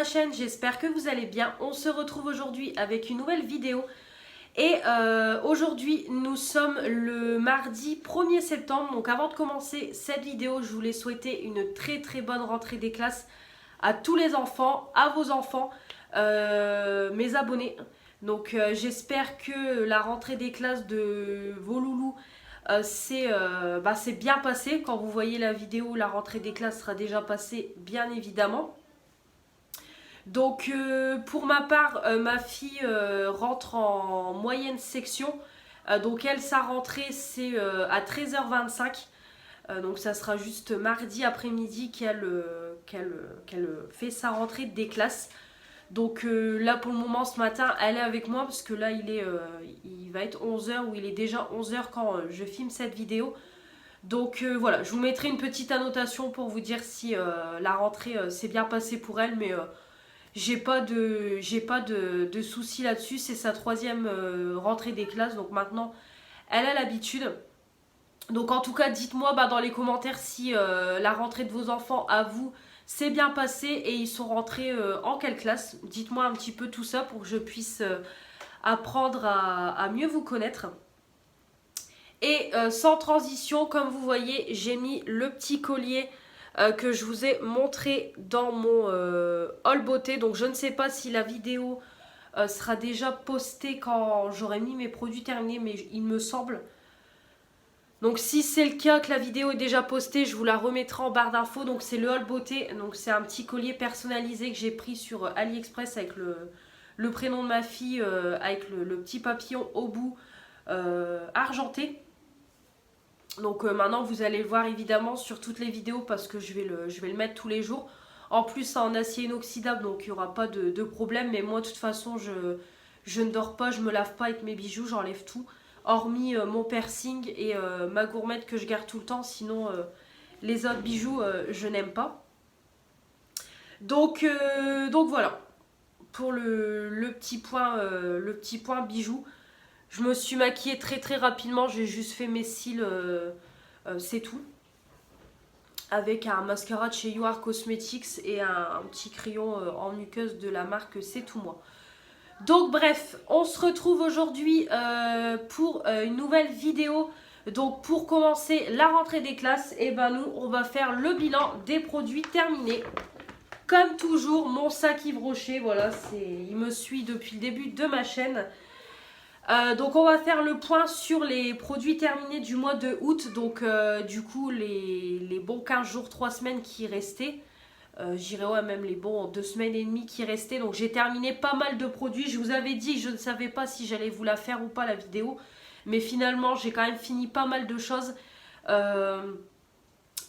chaîne, j'espère que vous allez bien. On se retrouve aujourd'hui avec une nouvelle vidéo. Et aujourd'hui, nous sommes le mardi 1er septembre. Donc avant de commencer cette vidéo, je voulais souhaiter une très bonne rentrée des classes à tous les enfants, à vos enfants, mes abonnés. Donc j'espère que la rentrée des classes de vos loulous c'est bien passé. Quand vous voyez la vidéo, la rentrée des classes sera déjà passée, bien évidemment. Donc pour ma part, ma fille rentre en moyenne section. Donc elle, sa rentrée, c'est à 13h25. Donc ça sera juste mardi après-midi qu'elle fait sa rentrée des classes. Donc là pour le moment ce matin elle est avec moi parce que là il va être 11h ou il est déjà 11h quand je filme cette vidéo. Donc voilà, je vous mettrai une petite annotation pour vous dire si la rentrée s'est bien passée pour elle, mais j'ai pas de soucis là-dessus. C'est sa troisième rentrée des classes, donc maintenant elle a l'habitude. Donc en tout cas dites-moi dans les commentaires si la rentrée de vos enfants à vous s'est bien passé et ils sont rentrés en quelle classe. Dites-moi un petit peu tout ça pour que je puisse apprendre à mieux vous connaître. Et sans transition, comme vous voyez, j'ai mis le petit collier que je vous ai montré dans mon haul beauté. Donc je ne sais pas si la vidéo sera déjà postée quand j'aurai mis mes produits terminés, mais il me semble. Donc si c'est le cas, que la vidéo est déjà postée, je vous la remettrai en barre d'infos. Donc c'est le haul beauté, donc c'est un petit collier personnalisé que j'ai pris sur AliExpress avec le prénom de ma fille, avec le petit papillon au bout argenté. Donc maintenant vous allez le voir évidemment sur toutes les vidéos parce que je vais le mettre tous les jours. En plus c'est en acier inoxydable donc il n'y aura pas de problème. Mais moi de toute façon je ne dors pas, je me lave pas avec mes bijoux, j'enlève tout. Hormis mon piercing et ma gourmette que je garde tout le temps. Sinon les autres bijoux je n'aime pas. Donc voilà pour le petit point bijoux. Je me suis maquillée très rapidement, j'ai juste fait mes cils, c'est tout. Avec un mascara de chez You Are Cosmetics et un petit crayon en muqueuse de la marque C'est Tout Moi. Donc bref, on se retrouve aujourd'hui pour une nouvelle vidéo. Donc pour commencer la rentrée des classes, et nous on va faire le bilan des produits terminés. Comme toujours, mon sac Yves Rocher, voilà, il me suit depuis le début de ma chaîne. Donc on va faire le point sur les produits terminés du mois de août. Donc du coup les bons 15 jours, 3 semaines qui restaient. J'irais même les bons 2 semaines et demie qui restaient. Donc j'ai terminé pas mal de produits. Je vous avais dit que je ne savais pas si j'allais vous la faire ou pas la vidéo. Mais finalement j'ai quand même fini pas mal de choses.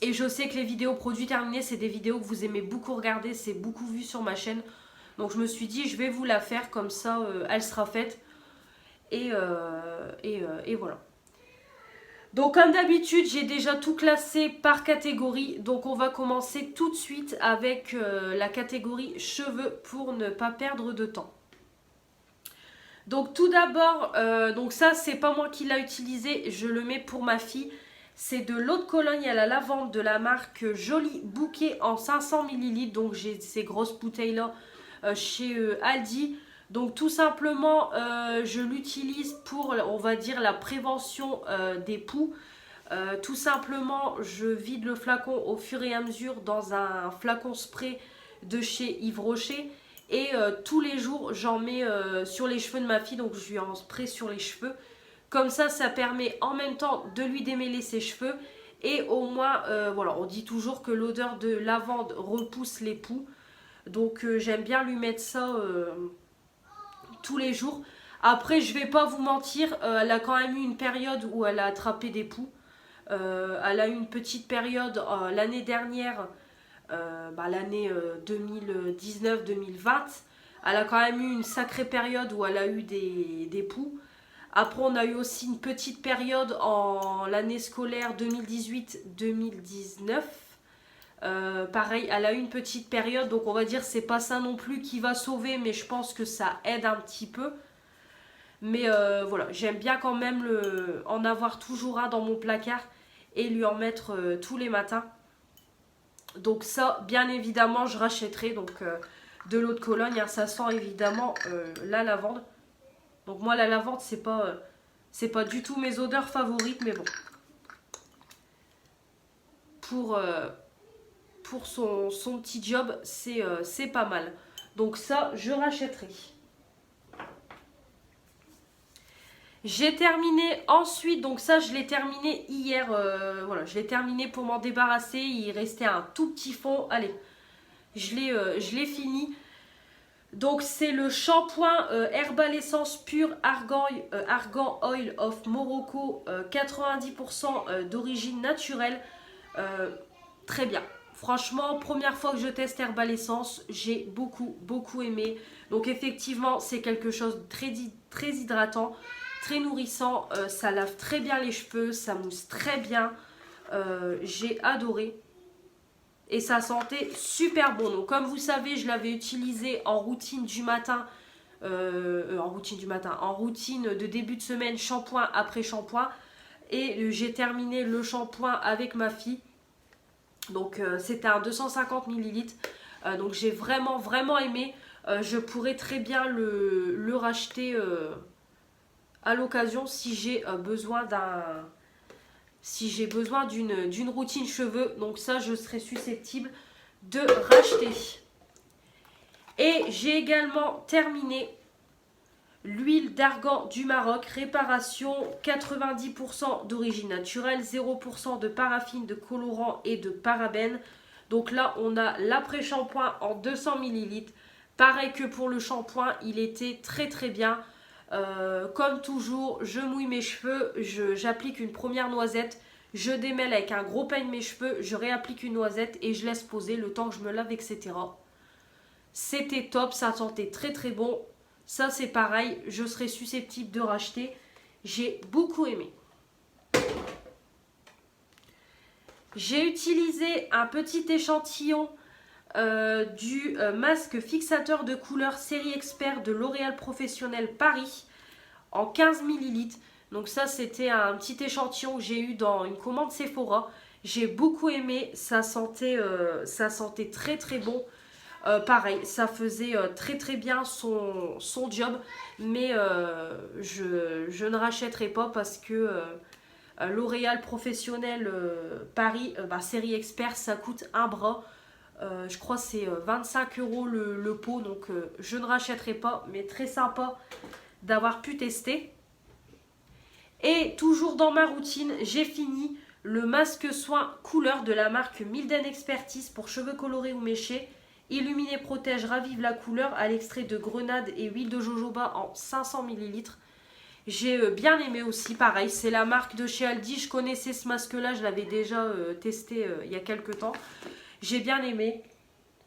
Et je sais que les vidéos produits terminés c'est des vidéos que vous aimez beaucoup regarder. C'est beaucoup vu sur ma chaîne. Donc je me suis dit je vais vous la faire comme ça elle sera faite. Et voilà. Donc comme d'habitude j'ai déjà tout classé par catégorie. Donc on va commencer tout de suite avec la catégorie cheveux pour ne pas perdre de temps. Donc tout d'abord, donc ça c'est pas moi qui l'a utilisé, je le mets pour ma fille. C'est de l'eau de Cologne à la lavande de la marque Joli Bouquet en 500 ml. Donc j'ai ces grosses bouteilles là chez Aldi. Donc tout simplement je l'utilise pour, on va dire, la prévention des poux. Tout simplement je vide le flacon au fur et à mesure dans un flacon spray de chez Yves Rocher. Et tous les jours j'en mets sur les cheveux de ma fille. Donc je lui en spray sur les cheveux. Comme ça permet en même temps de lui démêler ses cheveux. Et au moins voilà, on dit toujours que l'odeur de lavande repousse les poux. Donc j'aime bien lui mettre ça tous les jours. Après je vais pas vous mentir, elle a quand même eu une période où elle a attrapé des poux. Elle a eu une petite période l'année dernière, l'année 2019-2020. Elle a quand même eu une sacrée période où elle a eu des poux. Après on a eu aussi une petite période en l'année scolaire 2018-2019. Pareil, elle a eu une petite période, donc on va dire c'est pas ça non plus qui va sauver, mais je pense que ça aide un petit peu. Mais voilà, j'aime bien quand même en avoir toujours un dans mon placard et lui en mettre tous les matins. Donc ça, bien évidemment, je rachèterai. Donc de l'eau de Cologne. Hein. Ça sent évidemment la lavande. Donc moi la lavande c'est pas du tout mes odeurs favorites, mais bon. Pour son petit job, c'est pas mal. Donc ça, je rachèterai. J'ai terminé ensuite, donc ça je l'ai terminé hier, voilà, je l'ai terminé pour m'en débarrasser, il restait un tout petit fond, allez, je l'ai fini. Donc c'est le shampoing Herbal Essence Pure Argan Oil of Morocco, 90% d'origine naturelle, très bien. Franchement, première fois que je teste Herbal Essence, j'ai beaucoup aimé. Donc effectivement, c'est quelque chose de très hydratant, très nourrissant. Ça lave très bien les cheveux, ça mousse très bien. J'ai adoré. Et ça sentait super bon. Donc comme vous savez, je l'avais utilisé en routine du matin. En routine de début de semaine, shampoing après shampoing. Et j'ai terminé le shampoing avec ma fille. Donc c'était un 250 ml. Donc j'ai vraiment aimé. Je pourrais très bien le racheter à l'occasion si j'ai besoin d'une routine cheveux. Donc ça, je serais susceptible de racheter. Et j'ai également terminé l'huile d'argan du Maroc, réparation 90% d'origine naturelle, 0% de paraffine, de colorant et de parabènes. Donc là, on a l'après-shampoing en 200 ml. Pareil que pour le shampoing, il était très bien. Comme toujours, je mouille mes cheveux, j'applique une première noisette, je démêle avec un gros peigne mes cheveux, je réapplique une noisette et je laisse poser le temps que je me lave, etc. C'était top, ça sentait très bon. Ça c'est pareil, je serais susceptible de racheter. J'ai beaucoup aimé. J'ai utilisé un petit échantillon du masque fixateur de couleur série expert de L'Oréal Professionnel Paris en 15 ml. Donc ça c'était un petit échantillon que j'ai eu dans une commande Sephora. J'ai beaucoup aimé, ça sentait très bon. Pareil, ça faisait très bien son job, mais je ne rachèterai pas parce que L'Oréal Professionnel Paris, série expert, ça coûte un bras. Je crois que c'est 25 € le pot, donc je ne rachèterai pas, mais très sympa d'avoir pu tester. Et toujours dans ma routine, j'ai fini le masque soin couleur de la marque Milden Expertise pour cheveux colorés ou méchés. Illuminer, protège, ravive la couleur à l'extrait de grenade et huile de jojoba en 500 ml. J'ai bien aimé aussi, pareil, c'est la marque de chez Aldi. Je connaissais ce masque-là, je l'avais déjà testé il y a quelques temps. J'ai bien aimé,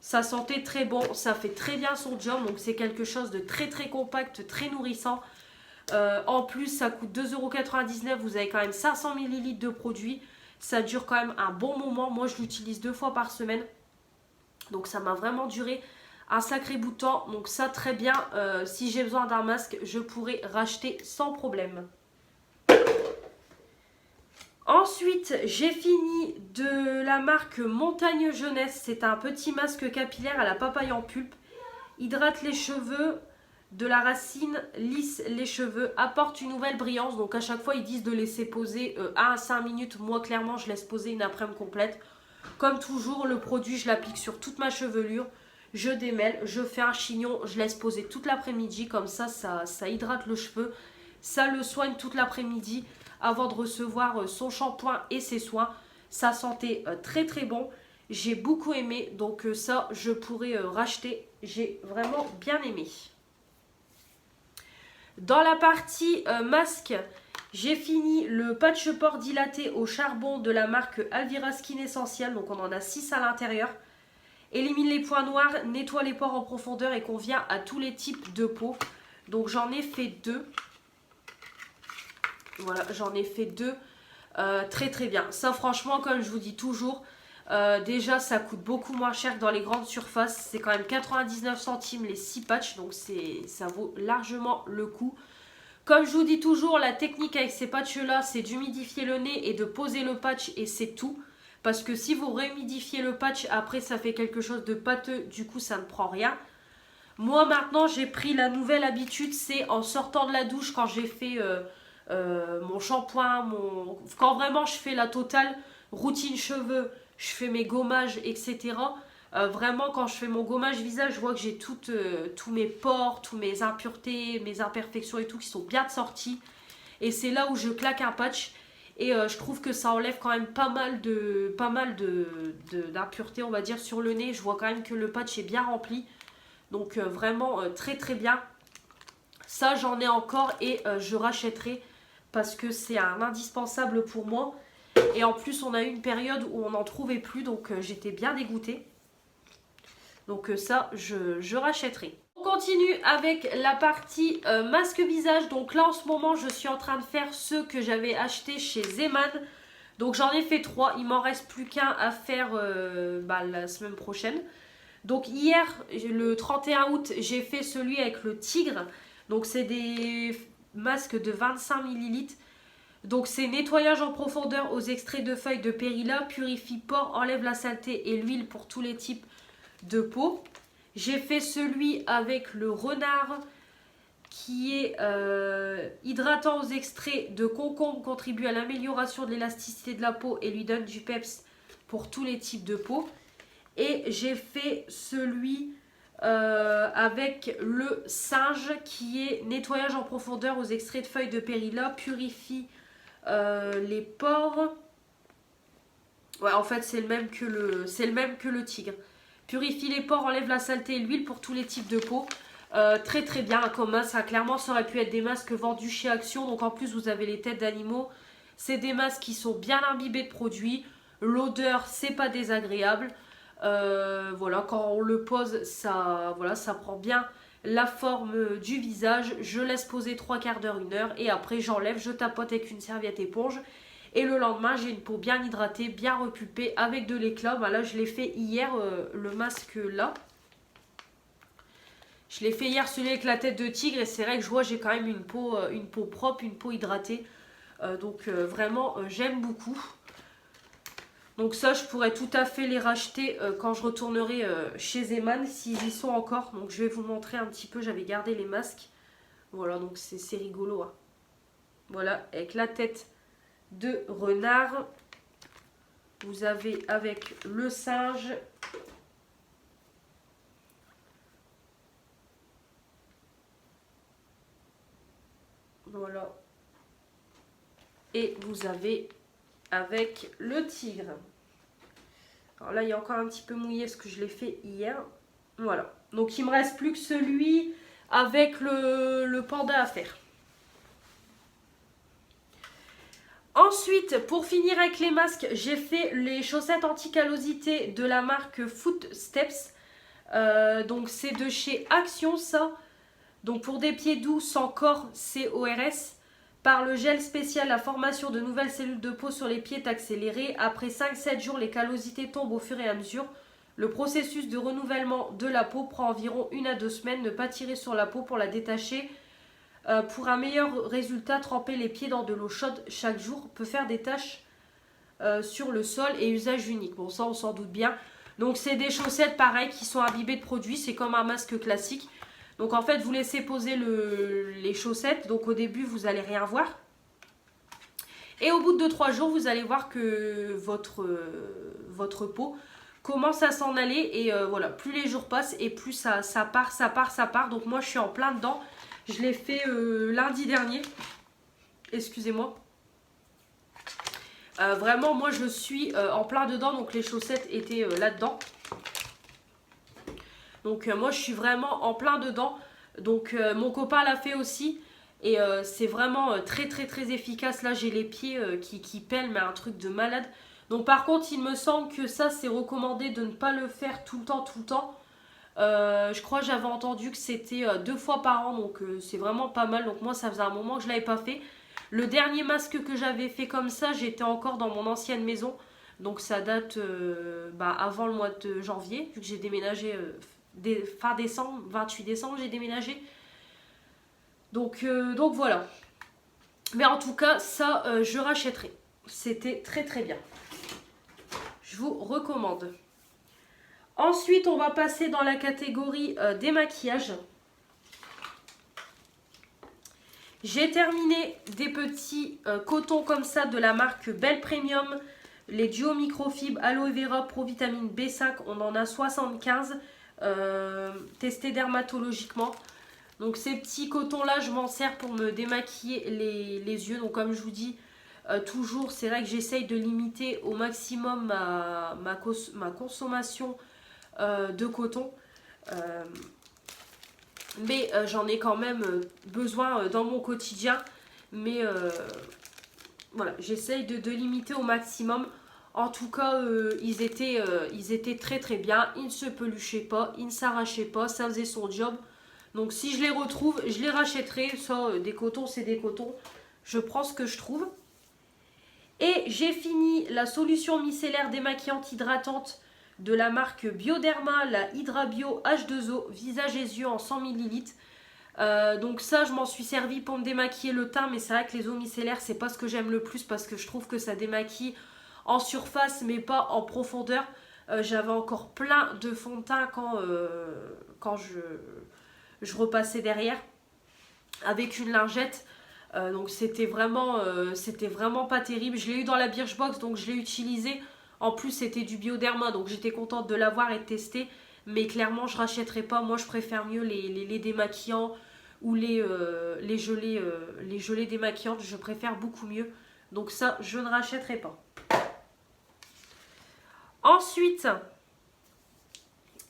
ça sentait très bon, ça fait très bien son job, donc c'est quelque chose de très compact, très nourrissant. En plus, ça coûte 2,99 €, vous avez quand même 500 ml de produit, ça dure quand même un bon moment. Moi, je l'utilise 2 fois par semaine, donc ça m'a vraiment duré un sacré bout de temps. Donc ça, très bien, si j'ai besoin d'un masque, je pourrais racheter sans problème. Ensuite, j'ai fini de la marque Montagne Jeunesse. C'est un petit masque capillaire à la papaye en pulpe. Hydrate les cheveux de la racine, lisse les cheveux, apporte une nouvelle brillance. Donc à chaque fois, ils disent de laisser poser 1 à 5 minutes. Moi, clairement, je laisse poser une après-midi complète. Comme toujours, le produit, je l'applique sur toute ma chevelure. Je démêle, je fais un chignon, je laisse poser toute l'après-midi. Comme ça hydrate le cheveu. Ça le soigne toute l'après-midi avant de recevoir son shampoing et ses soins. Ça sentait très bon. J'ai beaucoup aimé, donc ça je pourrais racheter. J'ai vraiment bien aimé. Dans la partie masque, j'ai fini le patch pore dilaté au charbon de la marque Alvira Skin Essential. Donc on en a 6 à l'intérieur. Élimine les points noirs, nettoie les pores en profondeur et convient à tous les types de peau. Donc j'en ai fait 2. Voilà, j'en ai fait 2. Très bien. Ça franchement, comme je vous dis toujours, déjà ça coûte beaucoup moins cher que dans les grandes surfaces. C'est quand même 99 centimes les 6 patchs, donc ça vaut largement le coup. Comme je vous dis toujours, la technique avec ces patchs là, c'est d'humidifier le nez et de poser le patch et c'est tout. Parce que si vous réhumidifiez le patch, après ça fait quelque chose de pâteux, du coup ça ne prend rien. Moi maintenant j'ai pris la nouvelle habitude, c'est en sortant de la douche quand j'ai fait mon shampoing, quand vraiment je fais la totale routine cheveux, je fais mes gommages, etc. Vraiment quand je fais mon gommage visage, je vois que j'ai tous mes pores, tous mes impuretés, mes imperfections et tout qui sont bien sortis. Et c'est là où je claque un patch. Et je trouve que ça enlève quand même pas mal d'impuretés, on va dire, sur le nez. Je vois quand même que le patch est bien rempli. Donc vraiment très très bien. Ça j'en ai encore et je rachèterai parce que c'est un indispensable pour moi. Et en plus on a eu une période où on n'en trouvait plus, donc j'étais bien dégoûtée. Donc ça je rachèterai. On continue avec la partie masque visage. Donc là en ce moment je suis en train de faire ceux que j'avais achetés chez Zeman. Donc j'en ai fait 3, il m'en reste plus qu'un à faire la semaine prochaine. Donc hier, le 31 août, j'ai fait celui avec le tigre. Donc c'est des masques de 25 ml. Donc c'est nettoyage en profondeur aux extraits de feuilles de périlla, purifie pores, enlève la saleté et l'huile pour tous les types de peau. J'ai fait celui avec le renard qui est hydratant aux extraits de concombre, contribue à l'amélioration de l'élasticité de la peau et lui donne du peps pour tous les types de peau. Et j'ai fait celui avec le singe qui est nettoyage en profondeur aux extraits de feuilles de périlla, purifie les pores. Ouais, en fait c'est le même que le tigre. Purifie les pores, enlève la saleté et l'huile pour tous les types de peau. Très très bien comme masque, ça, clairement ça aurait pu être des masques vendus chez Action. Donc en plus vous avez les têtes d'animaux. C'est des masques qui sont bien imbibés de produits. L'odeur c'est pas désagréable. Voilà, quand on le pose, ça prend bien la forme du visage. Je laisse poser 3 quarts d'heure, 1 heure et après j'enlève, je tapote avec une serviette éponge. Et le lendemain, j'ai une peau bien hydratée, bien repulpée avec de l'éclat. Bah là, je l'ai fait hier, le masque là. Je l'ai fait hier celui avec la tête de tigre et c'est vrai que je vois j'ai quand même une peau propre, une peau hydratée. Donc vraiment, j'aime beaucoup. Donc ça, je pourrais tout à fait les racheter quand je retournerai chez Zeman, s'ils y sont encore. Donc je vais vous montrer un petit peu, j'avais gardé les masques. Voilà, donc c'est rigolo. Hein. Voilà, avec la tête de renard. Vous avez avec le singe. Voilà. Et vous avez avec le tigre. Alors là, il est encore un petit peu mouillé parce que je l'ai fait hier. Voilà. Donc, il me reste plus que celui avec le panda à faire. Ensuite, pour finir avec les masques, j'ai fait les chaussettes anti-callosité de la marque Footsteps. Donc, c'est de chez Action, ça. Donc, pour des pieds doux sans corps, CORS. Par le gel spécial, la formation de nouvelles cellules de peau sur les pieds est accélérée. Après 5-7 jours, les callosités tombent au fur et à mesure. Le processus de renouvellement de la peau prend environ 1 à 2 semaines. Ne pas tirer sur la peau pour la détacher. Pour un meilleur résultat, tremper les pieds dans de l'eau chaude chaque jour peut faire des taches sur le sol et usage unique. Bon, ça on s'en doute bien. Donc c'est des chaussettes pareilles qui sont imbibées de produits. C'est comme un masque classique. Donc en fait, vous laissez poser les chaussettes. Donc au début, vous n'allez rien voir. Et au bout de 2-3 jours, vous allez voir que votre peau commence à s'en aller. Et voilà, plus les jours passent et plus ça part. Donc moi, je suis en plein dedans. Je l'ai fait lundi dernier. Excusez-moi. Vraiment, moi, je suis en plein dedans. Donc les chaussettes étaient là-dedans. Donc moi je suis vraiment en plein dedans. Donc mon copain l'a fait aussi. Et c'est vraiment très efficace. Là j'ai les pieds qui pèlent, mais un truc de malade. Donc par contre il me semble que ça c'est recommandé de ne pas le faire tout le temps. Je crois que j'avais entendu que c'était 2 fois par an. Donc c'est vraiment pas mal. Donc moi ça faisait un moment que je l'avais pas fait. Le dernier masque que j'avais fait comme ça, j'étais encore dans mon ancienne maison. Donc ça date avant le mois de janvier, vu que j'ai déménagé fin décembre, 28 décembre j'ai déménagé. Donc voilà. Mais en tout cas, ça je rachèterai. C'était très bien. Je vous recommande. Ensuite, on va passer dans la catégorie démaquillage. J'ai terminé des petits cotons comme ça de la marque Belle Premium. Les duo microfibres Aloe Vera Pro Vitamine B5, on en a 75 testés dermatologiquement. Donc ces petits cotons là, je m'en sers pour me démaquiller les yeux. Donc comme je vous dis, toujours, c'est vrai que j'essaye de limiter au maximum ma consommation de coton. Mais j'en ai quand même besoin dans mon quotidien. Mais voilà, j'essaye de limiter au maximum. En tout cas, ils étaient très très bien. Ils ne se peluchaient pas, ils ne s'arrachaient pas, ça faisait son job. Donc si je les retrouve, je les rachèterai. Ça, des cotons, c'est des cotons. Je prends ce que je trouve. Et j'ai fini la solution micellaire démaquillante hydratante de la marque Bioderma, la Hydra Bio H2O, visage et yeux en 100 ml. Donc ça, je m'en suis servi pour me démaquiller le teint. Mais c'est vrai que les eaux micellaires, c'est pas ce que j'aime le plus parce que je trouve que ça démaquille en surface mais pas en profondeur. J'avais encore plein de fond de teint quand je repassais derrière avec une lingette. Donc c'était vraiment pas terrible. Je l'ai eu dans la Birchbox, donc je l'ai utilisé. En plus c'était du Bioderma, donc j'étais contente de l'avoir et de tester. Mais clairement je rachèterai pas. Moi je préfère mieux les démaquillants ou les gelées démaquillantes. Je préfère beaucoup mieux. Donc ça je ne rachèterai pas. Ensuite,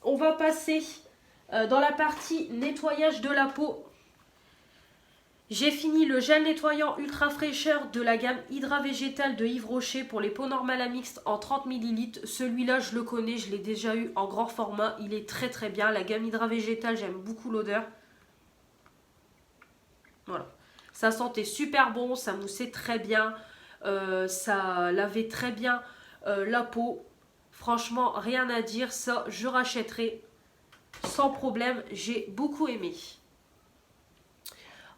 on va passer dans la partie nettoyage de la peau. J'ai fini le gel nettoyant ultra fraîcheur de la gamme Hydra Végétal de Yves Rocher pour les peaux normales à mixte en 30 ml. Celui-là, je le connais, je l'ai déjà eu en grand format. Il est très très bien. La gamme Hydra Végétal, j'aime beaucoup l'odeur. Voilà. Ça sentait super bon, ça moussait très bien. Ça lavait très bien la peau. Franchement, rien à dire. Ça, je rachèterai sans problème. J'ai beaucoup aimé.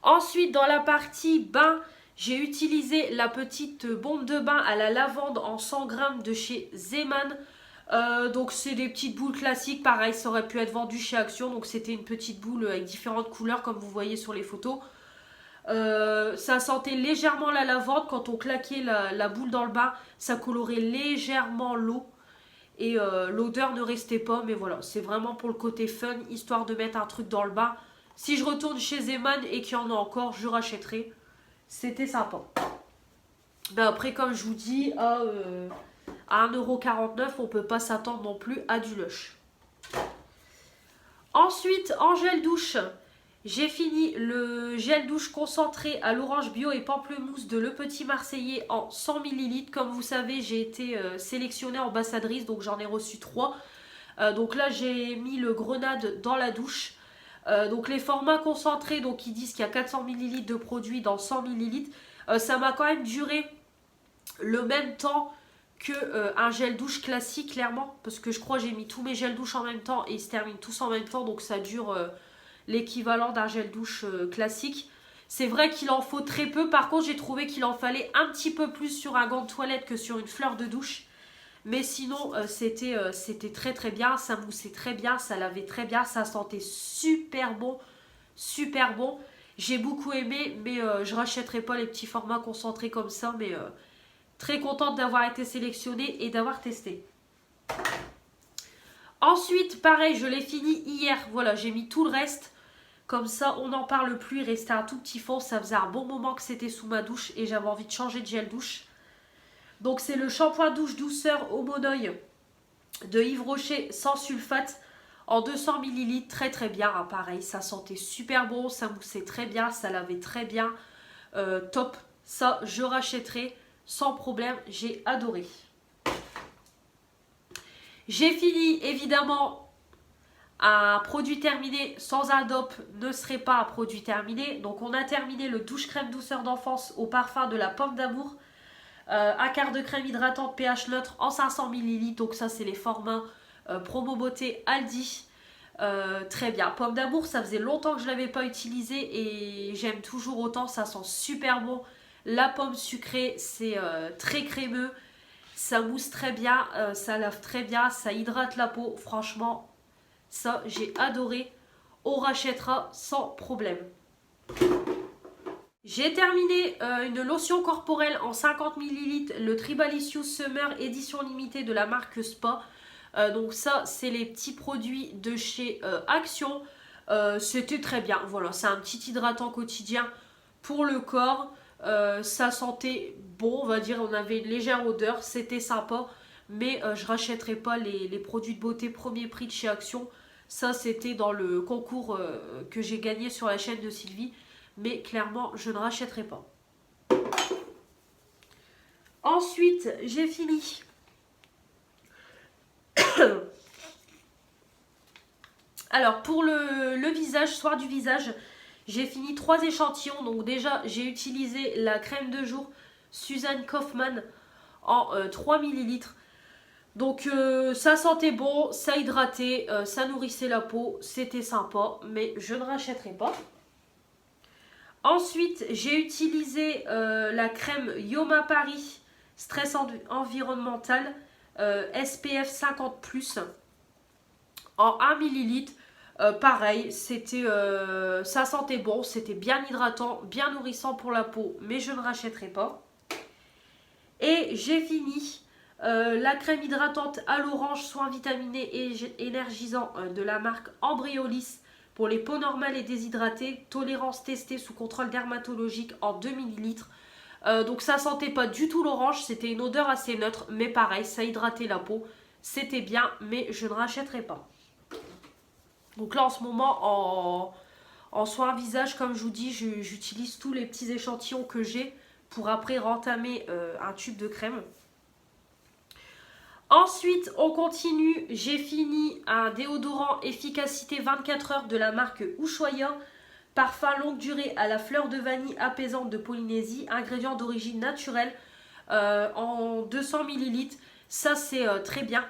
Ensuite, dans la partie bain, j'ai utilisé la petite bombe de bain à la lavande en 100 grammes de chez Zeman. Donc c'est des petites boules classiques, pareil, ça aurait pu être vendu chez Action. Donc c'était une petite boule avec différentes couleurs comme vous voyez sur les photos. Ça sentait légèrement la lavande. Quand on claquait la boule dans le bain, ça colorait légèrement l'eau. Et l'odeur ne restait pas, mais voilà, c'est vraiment pour le côté fun, histoire de mettre un truc dans le bain. Si je retourne chez Zeman et qu'il y en a encore, je rachèterai. C'était sympa. Ben après, comme je vous dis, à 1,49 €, on ne peut pas s'attendre non plus à du lush. Ensuite, en gel douche, j'ai fini le gel douche concentré à l'orange bio et pamplemousse de Le Petit Marseillais en 100 ml. Comme vous savez, j'ai été sélectionnée ambassadrice, donc j'en ai reçu 3. Donc là, j'ai mis le grenade dans la douche. Donc les formats concentrés, donc ils disent qu'il y a 400 ml de produit dans 100 ml. Ça m'a quand même duré le même temps que un gel douche classique, clairement. Parce que je crois que j'ai mis tous mes gels douche en même temps et ils se terminent tous en même temps. Donc ça dure l'équivalent d'un gel douche classique. C'est vrai qu'il en faut très peu. Par contre, j'ai trouvé qu'il en fallait un petit peu plus sur un gant de toilette que sur une fleur de douche. Mais sinon, c'était très très bien. Ça moussait très bien, ça lavait très bien. Ça sentait super bon, super bon. J'ai beaucoup aimé, mais je ne rachèterai pas les petits formats concentrés comme ça. Mais très contente d'avoir été sélectionnée et d'avoir testé. Ensuite, pareil, je l'ai fini hier. Voilà, j'ai mis tout le reste. Comme ça, on n'en parle plus. Il restait un tout petit fond. Ça faisait un bon moment que c'était sous ma douche et j'avais envie de changer de gel douche. Donc c'est le shampoing douche douceur au monoeil de Yves Rocher sans sulfate en 200 ml. Très très bien, hein, pareil, ça sentait super bon, ça moussait très bien, ça lavait très bien. Top, ça je rachèterai sans problème, j'ai adoré. J'ai fini évidemment. Un produit terminé sans un DOP ne serait pas un produit terminé. Donc on a terminé le douche crème douceur d'enfance au parfum de la pomme d'amour. Un quart de crème hydratante pH neutre en 500 ml. Donc ça c'est les formats Promo Beauté Aldi. Très bien. Pomme d'amour, ça faisait longtemps que je ne l'avais pas utilisé et j'aime toujours autant. Ça sent super bon. La pomme sucrée, c'est très crémeux. Ça mousse très bien, ça lave très bien, ça hydrate la peau. Franchement, ça j'ai adoré. On rachètera sans problème. J'ai terminé une lotion corporelle en 50 ml, le Tribalicious Summer édition limitée de la marque Spa. Donc ça, c'est les petits produits de chez Action. C'était très bien. Voilà, c'est un petit hydratant quotidien pour le corps. Ça sentait bon, on va dire. On avait une légère odeur, c'était sympa. Mais je rachèterai pas les produits de beauté premier prix de chez Action. Ça, c'était dans le concours que j'ai gagné sur la chaîne de Sylvie. Mais clairement, je ne rachèterai pas. Ensuite, j'ai fini. Alors, pour le visage, soir du visage, j'ai fini 3 échantillons. Donc déjà, j'ai utilisé la crème de jour Suzanne Kaufmann en 3 ml. Donc ça sentait bon, ça hydratait, ça nourrissait la peau, c'était sympa, mais je ne rachèterai pas. Ensuite, j'ai utilisé la crème Yoma Paris Stress environnemental SPF 50+, en 1 ml. Pareil, ça sentait bon, c'était bien hydratant, bien nourrissant pour la peau, mais je ne rachèterai pas. Et j'ai fini la crème hydratante à l'orange, soin vitaminé et énergisant de la marque Embryolis pour les peaux normales et déshydratées, tolérance testée sous contrôle dermatologique en 2 ml. Donc ça sentait pas du tout l'orange, c'était une odeur assez neutre, mais pareil, ça hydratait la peau, c'était bien, mais je ne rachèterai pas. Donc là en ce moment, en soin visage, comme je vous dis, j'utilise tous les petits échantillons que j'ai pour après rentamer un tube de crème. Ensuite, on continue. J'ai fini un déodorant efficacité 24 heures de la marque Ushuaïa. Parfum longue durée à la fleur de vanille apaisante de Polynésie. Ingrédient d'origine naturelle en 200 ml. Ça, c'est très bien.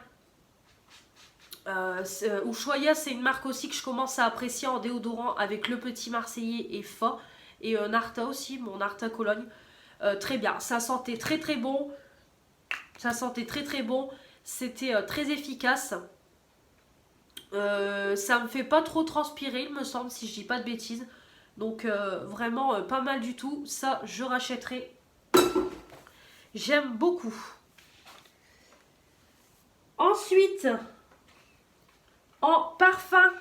Ushuaïa, c'est une marque aussi que je commence à apprécier en déodorant avec le Petit Marseillais et Fa. Et Narta aussi, mon Narta Cologne. Très bien. Ça sentait très très bon. Ça sentait très très bon. C'était très efficace. Ça me fait pas trop transpirer, il me semble, si je dis pas de bêtises. Donc vraiment pas mal du tout. Ça, je rachèterai. J'aime beaucoup. Ensuite, en parfum,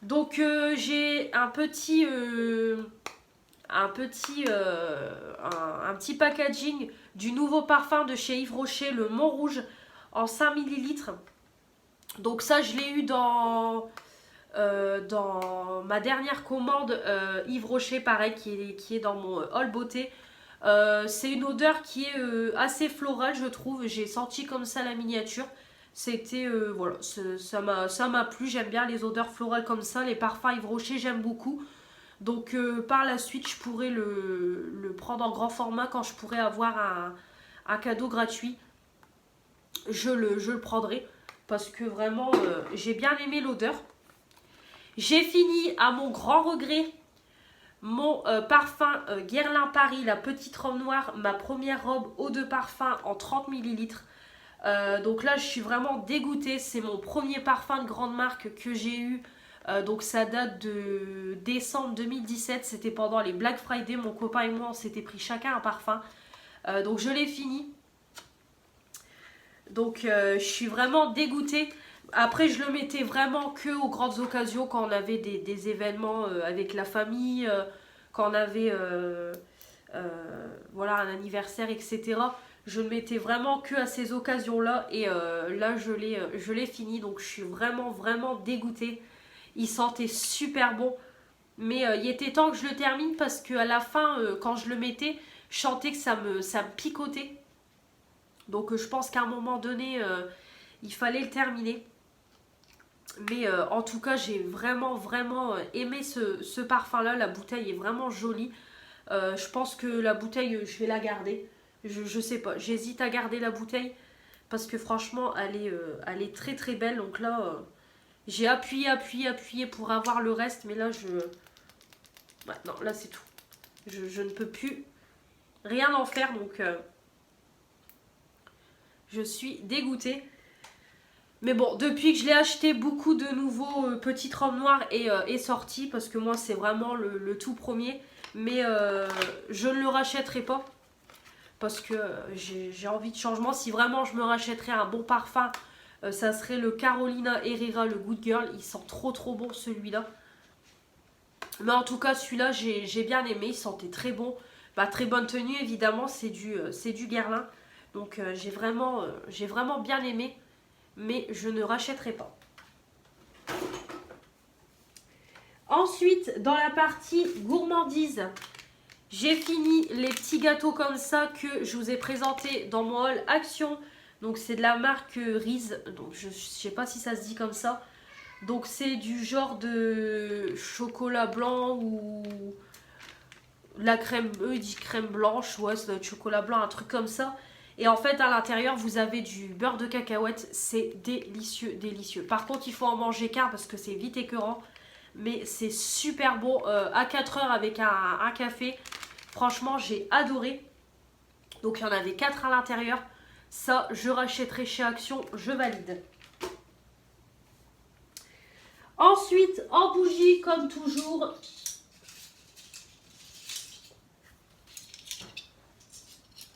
donc j'ai un petit packaging du nouveau parfum de chez Yves Rocher, le Montrouge, en 5 ml. Donc ça, je l'ai eu dans ma dernière commande Yves Rocher, pareil, qui est dans mon haul beauté. C'est une odeur qui est assez florale, je trouve. J'ai senti comme ça la miniature. C'était, voilà, ça m'a plu. J'aime bien les odeurs florales comme ça. Les parfums Yves Rocher, j'aime beaucoup. Donc par la suite, je pourrais le prendre en grand format quand je pourrais avoir un cadeau gratuit. Je le prendrai parce que vraiment, j'ai bien aimé l'odeur. J'ai fini, à mon grand regret, mon parfum Guerlain Paris, la petite robe noire, ma première robe eau de parfum en 30 ml. Donc là, je suis vraiment dégoûtée. C'est mon premier parfum de grande marque que j'ai eu. Donc ça date de décembre 2017. C'était pendant les Black Friday. Mon copain et moi, on s'était pris chacun un parfum. Donc je l'ai fini. Donc je suis vraiment dégoûtée. Après, je le mettais vraiment que aux grandes occasions, quand on avait des événements avec la famille, quand on avait voilà, un anniversaire, etc. Je ne mettais vraiment que à ces occasions-là. Et là, je l'ai fini. Donc, je suis vraiment, vraiment dégoûtée. Il sentait super bon. Mais il était temps que je le termine parce qu'à la fin, quand je le mettais, je sentais que ça me picotait. Donc, je pense qu'à un moment donné, il fallait le terminer. Mais en tout cas, j'ai vraiment, vraiment aimé ce parfum-là. La bouteille est vraiment jolie. Je pense que la bouteille, je vais la garder. Je sais pas, j'hésite à garder la bouteille. Parce que franchement, elle est très très belle. Donc là, j'ai appuyé pour avoir le reste. Mais là, ouais, non, là c'est tout. Je ne peux plus rien en faire. Donc Je suis dégoûtée. Mais bon, depuis que je l'ai acheté, beaucoup de nouveaux petites robes noires est sorti. Parce que moi, c'est vraiment le tout premier. Mais je ne le rachèterai pas. Parce que j'ai envie de changement. Si vraiment je me rachèterais un bon parfum, ça serait le Carolina Herrera, le Good Girl. Il sent trop bon celui-là. Mais en tout cas, celui-là, j'ai bien aimé. Il sentait très bon. Bah, très bonne tenue, évidemment. C'est du Guerlain. Donc, j'ai vraiment bien aimé. Mais je ne rachèterai pas. Ensuite, dans la partie gourmandise, j'ai fini les petits gâteaux comme ça que je vous ai présentés dans mon haul Action. Donc, c'est de la marque Reese. Donc, je ne sais pas si ça se dit comme ça. Donc c'est du genre de chocolat blanc ou la crème, eux ils disent crème blanche, ouais ça doit être chocolat blanc, un truc comme ça. Et en fait à l'intérieur vous avez du beurre de cacahuète, c'est délicieux, délicieux. Par contre il faut en manger qu'un parce que c'est vite écœurant. Mais c'est super bon, à 4 heures avec un café. Franchement j'ai adoré. Donc il y en avait 4 à l'intérieur. Ça je rachèterai chez Action, je valide. Ensuite, en bougie, comme toujours,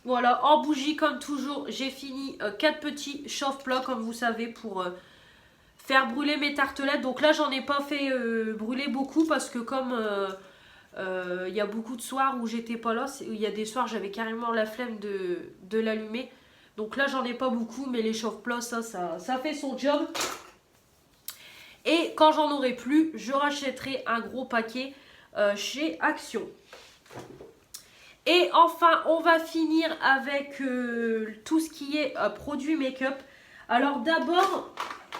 voilà, en bougie, comme toujours, j'ai fini 4 petits chauffe-plats, comme vous savez, pour faire brûler mes tartelettes. Donc là, j'en ai pas fait brûler beaucoup, parce que comme il y a beaucoup de soirs où j'étais pas là, il y a des soirs, j'avais carrément la flemme de l'allumer. Donc là, j'en ai pas beaucoup, mais les chauffe-plats, ça fait son job. Et quand j'en aurai plus, je rachèterai un gros paquet chez Action. Et enfin, on va finir avec tout ce qui est produits make-up. Alors d'abord,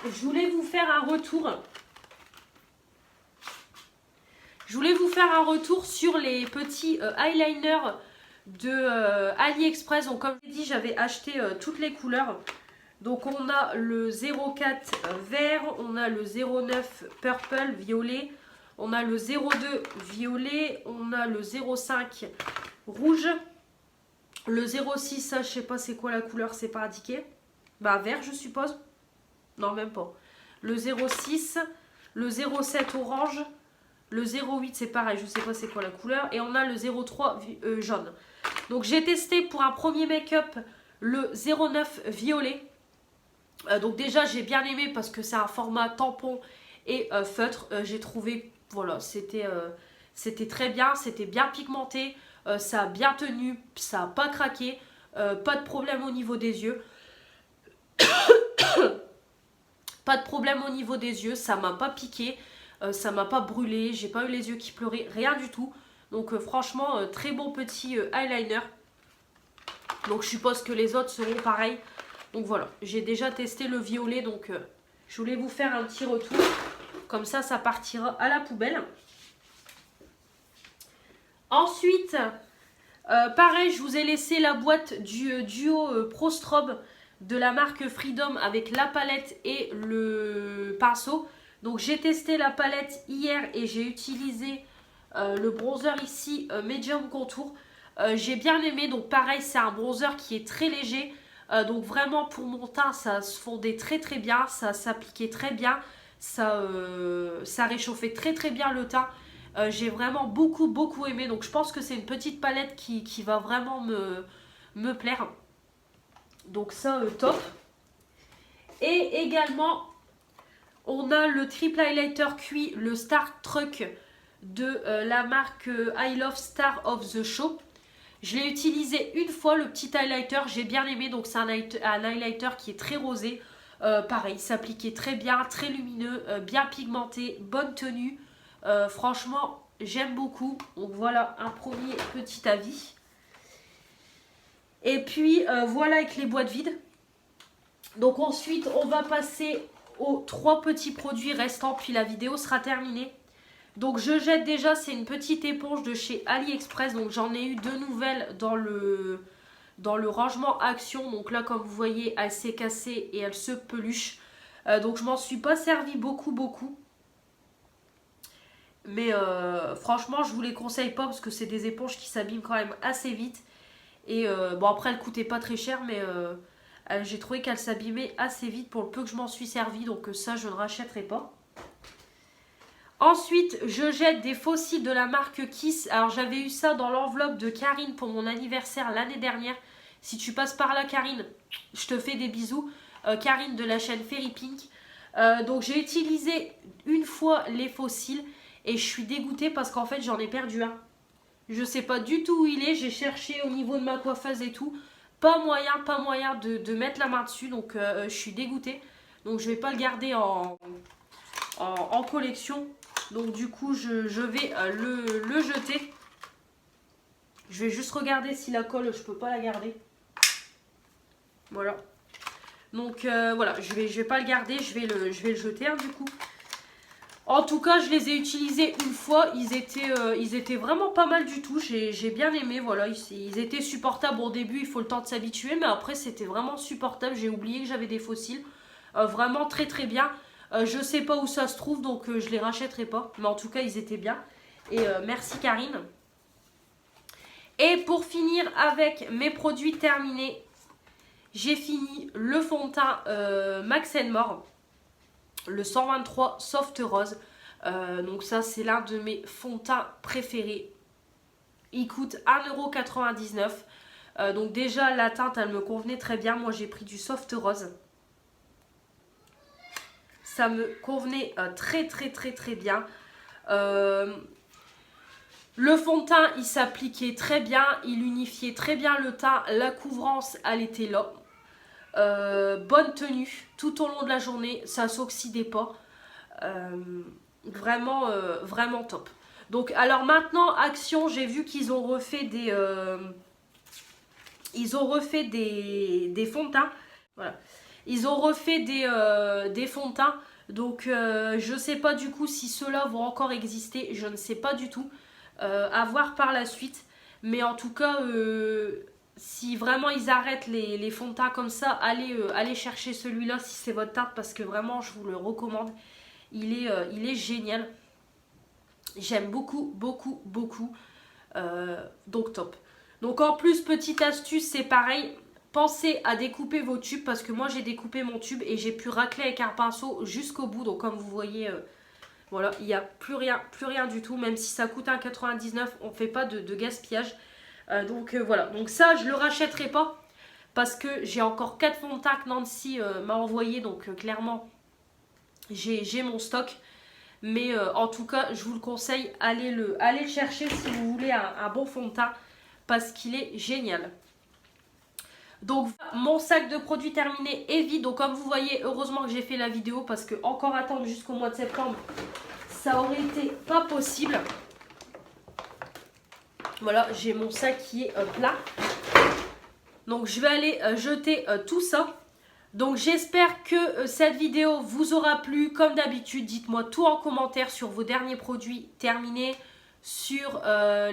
je voulais vous faire un retour. Sur les petits eyeliners de AliExpress. Donc comme je l'ai dit, j'avais acheté toutes les couleurs. Donc on a le 04 vert, on a le 09 purple violet, on a le 02 violet, on a le 05 rouge, le 06, ça je sais pas c'est quoi la couleur, c'est pas indiqué. Bah vert je suppose. Non même pas. Le 06, le 07 orange, le 08 c'est pareil, je sais pas c'est quoi la couleur. Et on a le 03 jaune. Donc j'ai testé pour un premier make-up le 09 violet. Donc déjà j'ai bien aimé parce que c'est un format tampon et feutre. J'ai trouvé, voilà, c'était très bien, c'était bien pigmenté, ça a bien tenu, ça n'a pas craqué, pas de problème au niveau des yeux. Pas de problème au niveau des yeux, ça m'a pas piqué, ça m'a pas brûlé, j'ai pas eu les yeux qui pleuraient, rien du tout. Donc franchement, très bon petit eyeliner. Donc je suppose que les autres seront pareils. Donc voilà, j'ai déjà testé le violet, donc je voulais vous faire un petit retour. Comme ça, ça partira à la poubelle. Ensuite, pareil, je vous ai laissé la boîte du duo Pro Strobe de la marque Freedom avec la palette et le pinceau. Donc j'ai testé la palette hier et j'ai utilisé le bronzer ici, Medium Contour. J'ai bien aimé, donc pareil, c'est un bronzer qui est très léger. Donc vraiment pour mon teint ça se fondait très bien, ça s'appliquait très bien, ça réchauffait très bien le teint. J'ai vraiment beaucoup aimé, donc je pense que c'est une petite palette qui va vraiment me plaire. Donc ça top. Et également on a le triple highlighter cuit, le Star Truck de la marque I Love Star of the Show. Je l'ai utilisé une fois, le petit highlighter, j'ai bien aimé. Donc c'est un highlighter qui est très rosé. Pareil, s'appliquait très bien, très lumineux, bien pigmenté, bonne tenue. Franchement, j'aime beaucoup. Donc voilà un premier petit avis. Et puis voilà avec les boîtes vides. Donc ensuite, on va passer aux 3 petits produits restants, puis la vidéo sera terminée. Donc je jette déjà, c'est une petite éponge de chez AliExpress. Donc j'en ai eu 2 nouvelles dans le rangement Action. Donc là comme vous voyez elle s'est cassée et elle se peluche. Donc je m'en suis pas servi beaucoup. Mais franchement je vous les conseille pas parce que c'est des éponges qui s'abîment quand même assez vite. Et bon après elles coûtaient pas très cher mais J'ai trouvé qu'elle s'abîmait assez vite pour le peu que je m'en suis servi, donc ça je ne rachèterai pas. Ensuite, je jette des faux cils de la marque Kiss. Alors j'avais eu ça dans l'enveloppe de Karine pour mon anniversaire l'année dernière. Si tu passes par là Karine, je te fais des bisous. Karine de la chaîne Fairy Pink. Donc j'ai utilisé une fois les faux cils et je suis dégoûtée parce qu'en fait j'en ai perdu un. Je sais pas du tout où il est, j'ai cherché au niveau de ma coiffeuse et tout. Pas moyen de mettre la main dessus, donc je suis dégoûtée. Donc je vais pas le garder en collection. Donc du coup je vais le jeter. Je vais juste regarder si la colle je peux pas la garder. Voilà. Donc voilà, je vais pas le garder, je vais le jeter hein, du coup. En tout cas, je les ai utilisés une fois, ils étaient vraiment pas mal du tout, j'ai bien aimé, voilà, ils étaient supportables au début, il faut le temps de s'habituer, mais après c'était vraiment supportable, j'ai oublié que j'avais des fossiles, vraiment très très bien. Je sais pas où ça se trouve, donc je les rachèterai pas, mais en tout cas ils étaient bien, et merci Karine. Et pour finir avec mes produits terminés, j'ai fini le fond de teint Max & More. Le 123 Soft Rose. Donc ça c'est l'un de mes fonds de teint préférés. Il coûte 1,99 €. Donc déjà la teinte elle me convenait très bien. Moi j'ai pris du Soft Rose. Ça me convenait très bien. Le fond de teint il s'appliquait très bien. Il unifiait très bien le teint. La couvrance elle était là. Bonne tenue tout au long de la journée, ça s'oxydait pas, vraiment top. Donc alors maintenant Action, j'ai vu qu'ils ont refait des fonds de teint, voilà, ils ont refait des fonds de teint, donc je sais pas du coup si ceux-là vont encore exister, je ne sais pas du tout, à voir par la suite, mais en tout cas si vraiment ils arrêtent les fonds de teint comme ça, allez chercher celui-là si c'est votre teinte parce que vraiment je vous le recommande. Il est génial. J'aime beaucoup. Donc top. Donc en plus, petite astuce, c'est pareil. Pensez à découper vos tubes parce que moi j'ai découpé mon tube et j'ai pu racler avec un pinceau jusqu'au bout. Donc comme vous voyez, voilà, il n'y a plus rien du tout. Même si ça coûte 1,99 €, on ne fait pas de gaspillage. Donc voilà, donc ça je le rachèterai pas parce que j'ai encore 4 fonds de teint que Nancy m'a envoyé, donc clairement j'ai mon stock, mais en tout cas je vous le conseille, allez le chercher si vous voulez un bon fond de teint parce qu'il est génial. Donc mon sac de produits terminé est vide, donc comme vous voyez heureusement que j'ai fait la vidéo parce que encore attendre jusqu'au mois de septembre ça aurait été pas possible. Voilà, j'ai mon sac qui est plein. Donc je vais aller jeter tout ça. Donc j'espère que cette vidéo vous aura plu. Comme d'habitude, dites-moi tout en commentaire sur vos derniers produits terminés. Sur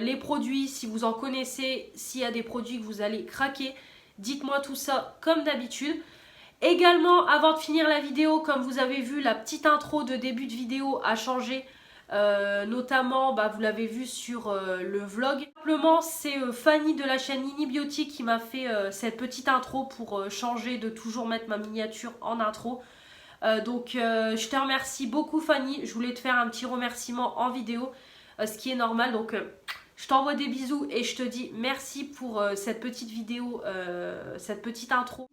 les produits, si vous en connaissez, s'il y a des produits que vous allez craquer. Dites-moi tout ça comme d'habitude. Également, avant de finir la vidéo, comme vous avez vu, la petite intro de début de vidéo a changé. Notamment vous l'avez vu sur le vlog. Simplement c'est Fanny de la chaîne Nini Beauty qui m'a fait cette petite intro pour changer de toujours mettre ma miniature en intro. Donc je te remercie beaucoup Fanny, je voulais te faire un petit remerciement en vidéo, ce qui est normal. Donc je t'envoie des bisous et je te dis merci pour cette petite vidéo, cette petite intro.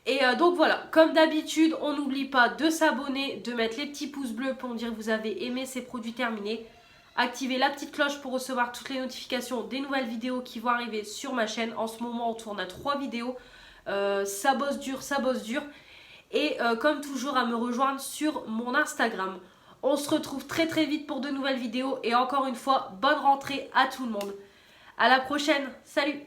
Et donc voilà, comme d'habitude, on n'oublie pas de s'abonner, de mettre les petits pouces bleus pour me dire que vous avez aimé ces produits terminés. Activez la petite cloche pour recevoir toutes les notifications des nouvelles vidéos qui vont arriver sur ma chaîne. En ce moment, on tourne à 3 vidéos. Ça bosse dur. Et comme toujours, à me rejoindre sur mon Instagram. On se retrouve très vite pour de nouvelles vidéos. Et encore une fois, bonne rentrée à tout le monde. À la prochaine, salut!